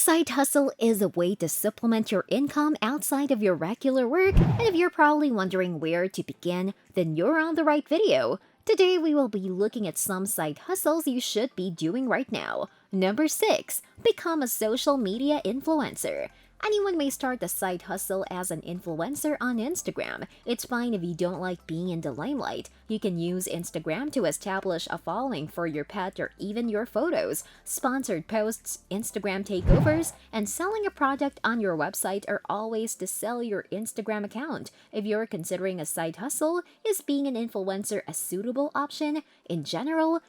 side hustle is a way to supplement your income outside of your regular work, and if you're probably wondering where to begin, then you're on the right video. Today we will be looking at some side hustles you should be doing right now. Number 6. Become a social media influencer. Anyone may start a side hustle as an influencer on Instagram. It's fine if you don't like being in the limelight. You can use Instagram to establish a following for your pet or even your photos. Sponsored posts, Instagram takeovers, and selling a product on your website are all ways to sell your Instagram account. If you're considering a side hustle, is being an influencer a suitable option? In general,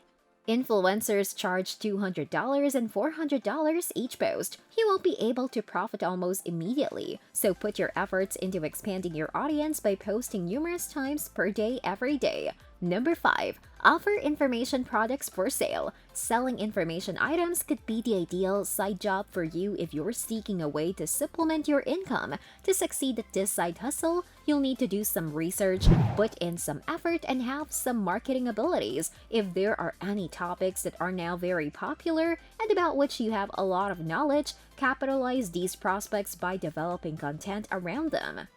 influencers charge $200 and $400 each post. You won't be able to profit almost immediately, so put your efforts into expanding your audience by posting numerous times per day every day. Number 5. Offer information products for sale. Selling information items could be the ideal side job for you if you're seeking a way to supplement your income. To succeed at this side hustle, you'll need to do some research, put in some effort, and have some marketing abilities. If there are any topics that are now very popular and about which you have a lot of knowledge, capitalize these prospects by developing content around them.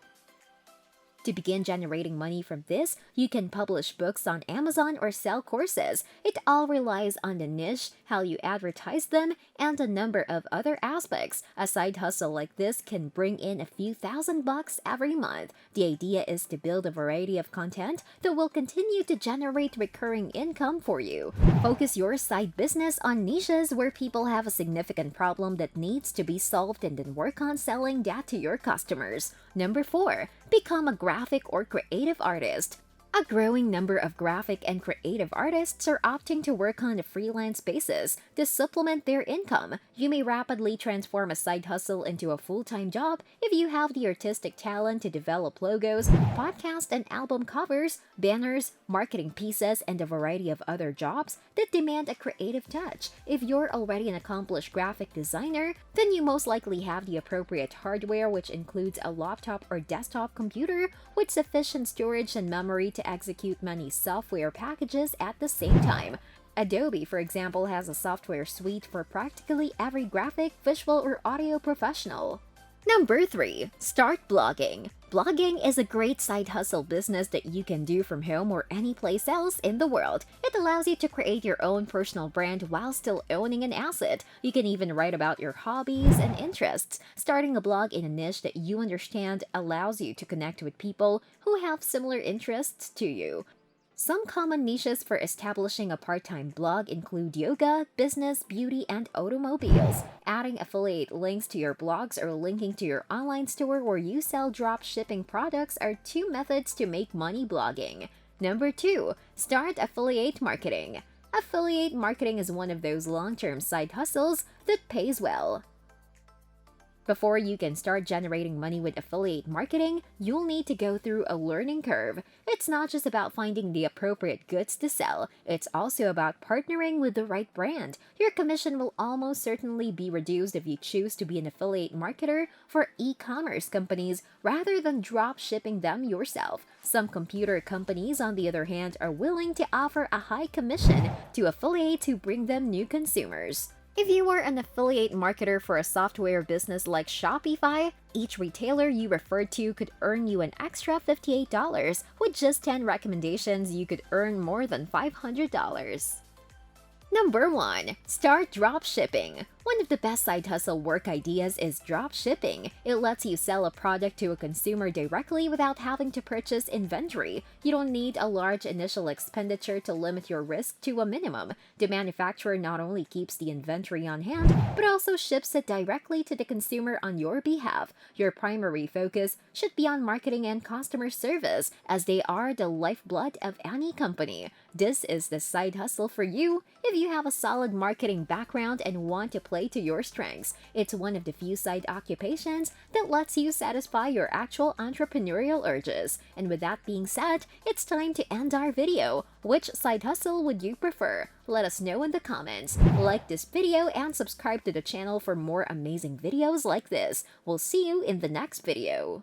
To begin generating money from this, you can publish books on Amazon or sell courses. It all relies on the niche, how you advertise them, and a number of other aspects. A side hustle like this can bring in a few $1,000 every month. The idea is to build a variety of content that will continue to generate recurring income for you. Focus your side business on niches where people have a significant problem that needs to be solved, and then work on selling that to your customers. Number 4. Become a graphic or creative artist. A growing number of graphic and creative artists are opting to work on a freelance basis to supplement their income. You may rapidly transform a side hustle into a full-time job if you have the artistic talent to develop logos, podcast and album covers, banners, marketing pieces, and a variety of other jobs that demand a creative touch. If you're already an accomplished graphic designer, then you most likely have the appropriate hardware, which includes a laptop or desktop computer with sufficient storage and memory to execute many software packages at the same time. Adobe, for example, has a software suite for practically every graphic, visual, or audio professional. Number 3. Start blogging. Blogging is a great side hustle business that you can do from home or any place else in the world. It allows you to create your own personal brand while still owning an asset. You can even write about your hobbies and interests. Starting a blog in a niche that you understand allows you to connect with people who have similar interests to you. Some common niches for establishing a part-time blog include yoga, business, beauty, and automobiles. Adding affiliate links to your blogs or linking to your online store where you sell drop shipping products are 2 methods to make money blogging. Number 2. Start affiliate marketing. Affiliate marketing is one of those long-term side hustles that pays well. Before you can start generating money with affiliate marketing, you'll need to go through a learning curve. It's not just about finding the appropriate goods to sell, it's also about partnering with the right brand. Your commission will almost certainly be reduced if you choose to be an affiliate marketer for e-commerce companies rather than drop shipping them yourself. Some computer companies, on the other hand, are willing to offer a high commission to affiliates who bring them new consumers. If you were an affiliate marketer for a software business like Shopify, each retailer you referred to could earn you an extra $58. With just 10 recommendations, you could earn more than $500. Number 1. Start drop shipping. One of the best side hustle work ideas is drop shipping. It lets you sell a product to a consumer directly without having to purchase inventory. You don't need a large initial expenditure to limit your risk to a minimum. The manufacturer not only keeps the inventory on hand, but also ships it directly to the consumer on your behalf. Your primary focus should be on marketing and customer service, as they are the lifeblood of any company. This is the side hustle for you if you have a solid marketing background and want to play to your strengths. It's one of the few side occupations that lets you satisfy your actual entrepreneurial urges. And with that being said, it's time to end our video. Which side hustle would you prefer? Let us know in the comments. Like this video and subscribe to the channel for more amazing videos like this. We'll see you in the next video.